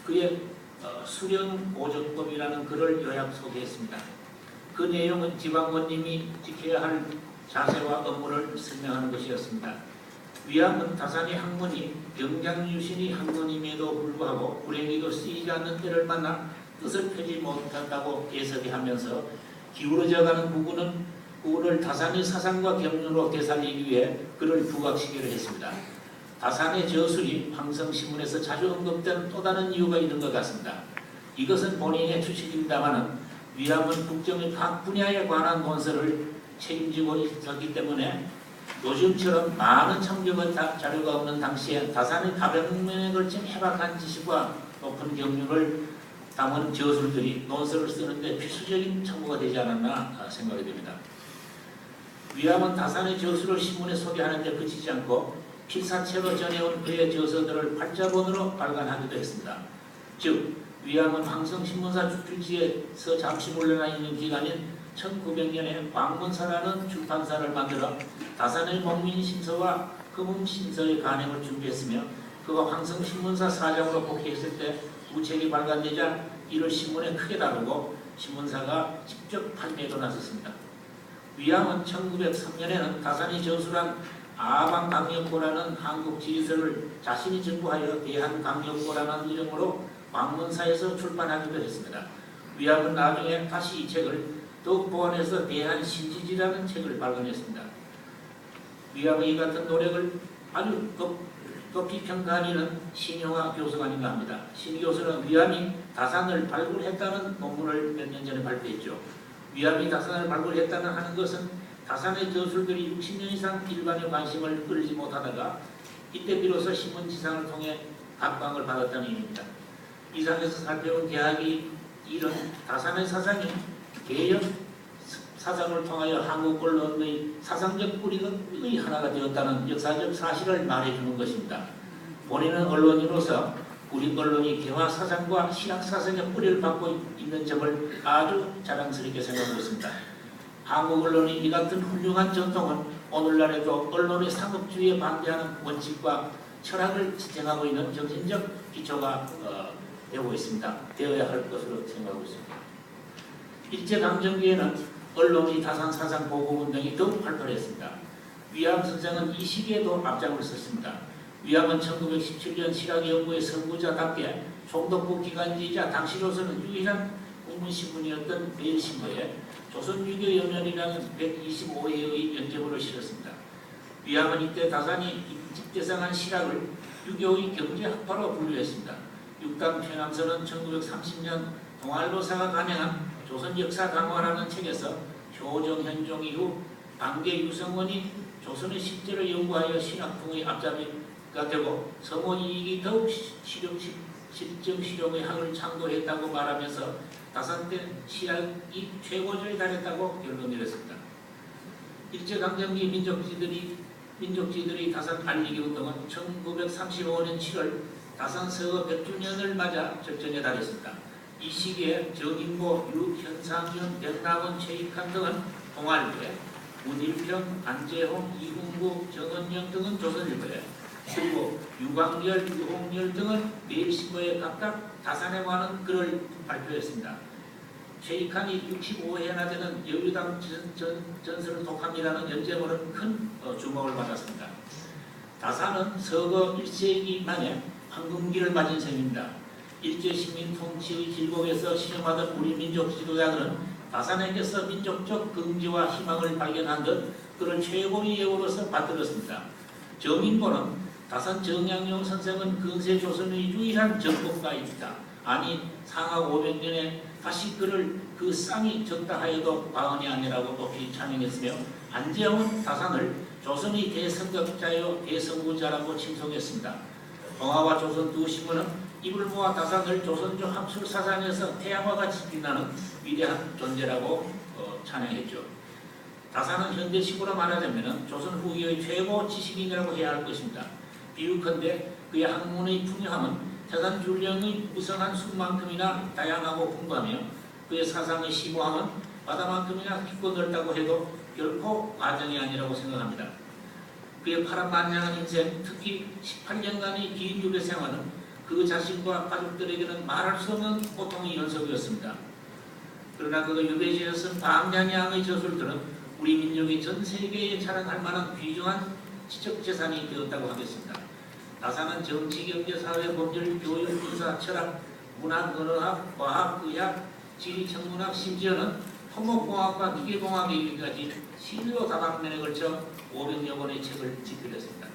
그의 수령보조법이라는 글을 요약 소개했습니다. 그 내용은 지방원님이 지켜야 할 자세와 업무를 설명하는 것이었습니다. 위암은 다산의 학문이 영장유신이 학문임에도 불구하고 불행히도 쓰이지 않는 때를 만나 뜻을 펴지 못한다고 예서기하면서 기울어져가는 부군을 다산의 사상과 경륜으로 되살리기 위해 그를 부각시키려 했습니다. 다산의 저술이 황성신문에서 자주 언급된 또 다른 이유가 있는 것 같습니다. 이것은 본인의 추측입니다마는 위암은 국정의 각 분야에 관한 논설을 책임지고 있었기 때문에 요즘처럼 많은 참조가 자료가 없는 당시에 다산의 가병면에 걸친 해박한 지식과 높은 경륜을 담은 저술들이 논설을 쓰는데 필수적인 참고가 되지 않았나 생각이 됩니다. 위암은 다산의 저술을 신문에 소개하는 데 그치지 않고 필사체로 전해온 그의 저서들을 팔자본으로 발간하기도 했습니다. 즉 위암은 황성신문사 주필지에서 잠시 물러나 있는 기간인 1900년에 광문사라는 출판사를 만들어 다산의 목민신서와 금음신서의 간행을 준비했으며 그가 황성신문사 사장으로 복귀했을 때 우책이 발간되자 이를 신문에 크게 다루고 신문사가 직접 판매에도 나섰습니다. 위암은 1903년에는 다산이 저술한 아방강력고라는 한국 지리서를 자신이 정부하여 대한강력고라는 이름으로 광문사에서 출판하기도 했습니다. 위암은 나중에 다시 이 책을 더욱 보완해서 대한신지지라는 책을 발간했습니다. 위암의 이 같은 노력을 아주 높이 평가한 이는 신용화 교수가 아닌가 합니다. 신 교수는 위암이 다산을 발굴했다는 논문을 몇 년 전에 발표했죠. 위암이 다산을 발굴했다는 하는 것은 다산의 저술들이 60년 이상 일반의 관심을 끌지 못하다가 이때 비로소 신문지상을 통해 각광을 받았다는 의미입니다. 이상에서 살펴본 개학이 이런 다산의 사상이 개혁 사상을 통하여 한국 언론의 사상적 뿌리의 하나가 되었다는 역사적 사실을 말해주는 것입니다. 본인은 언론인으로서 우리 언론이 개화 사상과 신학 사상의 뿌리를 받고 있는 점을 아주 자랑스럽게 생각하고 있습니다. 한국 언론의 이 같은 훌륭한 전통은 오늘날에도 언론의 상업주의에 반대하는 원칙과 철학을 지탱하고 있는 정신적 기초가 되고 있습니다. 되어야 할 것으로 생각하고 있습니다. 일제강점기에는 언론이 다산 사상 보고운동이 더욱 활발했습니다. 위암 선생은 이 시기에도 앞장을 섰습니다. 위암은 1917년 실학연구의 선구자답게 총독부 기관지이자 당시로서는 유일한 공문신문이었던 매일신보에 조선유교연연이라는 125회의 연재물을 실었습니다. 위암은 이때 다산이 집대성한 실학을 유교의 경제학파로 분류했습니다. 육당 편함서는 1930년 동아일보사가 간행한 조선역사강화라는 책에서 효정현종 이후 방계 유성원이 조선의 실제를 연구하여 신학풍의 앞잡이가 되고 성호 이익이 더욱 실정 실용의 학을 창조했다고 말하면서 다산 때 신학이 최고조에 달했다고 결론 내렸습니다. 일제강점기 민족지들이 다산 알리기 운동은 1935년 7월 다산 서거 100주년을 맞아 절정에 달했습니다. 이 시기에 정인보, 유현상현, 백남원, 최익한 등은 동아일보에, 문일평, 안재홍, 이훈구, 정은영 등은 조선일보에, 그리고 유광열, 유홍열 등은 매일신보에 각각 다산에 관한 글을 발표했습니다. 최익한이 65회나 되는 여유당 전설을 독함이라는 연재물은 큰 주목을 받았습니다. 다산은 서거 1세기 만에 황금기를 맞은 셈입니다. 일제시민 통치의 길목에서 신음하던 우리 민족 지도자들은 다산에게서 민족적 긍지와 희망을 발견한 듯 그를 최고의 예우로서 받들었습니다. 정인보는 다산 정양용 선생은 근세 조선의 유일한 정복가입니다. 아니 상하 500년에 다시 그를 그 쌍이 적다하여도 과언이 아니라고 높이 찬양했으며 안재홍은 다산을 조선의 대성격자요 대성구자라고 칭송했습니다. 동아와 조선 두 신문은 입을 모아 다산을 조선족 학술 사상에서 태양과 같이 빛나는 위대한 존재라고 찬양했죠. 다산은 현대식으로 말하자면 조선 후기의 최고 지식인이라고 해야 할 것입니다. 비유컨대 그의 학문의 풍요함은 태산 줄령의 무성한 숲만큼이나 다양하고 풍부하며 그의 사상의 심오함은 바다만큼이나 깊고 넓다고 해도 결코 과정이 아니라고 생각합니다. 그의 파란만장한 인생, 특히 18년간의 긴 유배 생활은 그 자신과 가족들에게는 말할 수 없는 고통의 연속이었습니다. 그러나 그가 유배지에 쓴 방량양의 저술들은 우리 민족이 전 세계에 자랑할 만한 귀중한 지적재산이 되었다고 하겠습니다. 다산은 정치, 경제, 사회, 법률, 교육, 군사, 철학, 문학, 언어학, 과학, 의학, 지리, 천문학, 심지어는 토목공학과 기계공학에 이르기까지 신료 다방면에 걸쳐 500여 권의 책을 집필했습니다.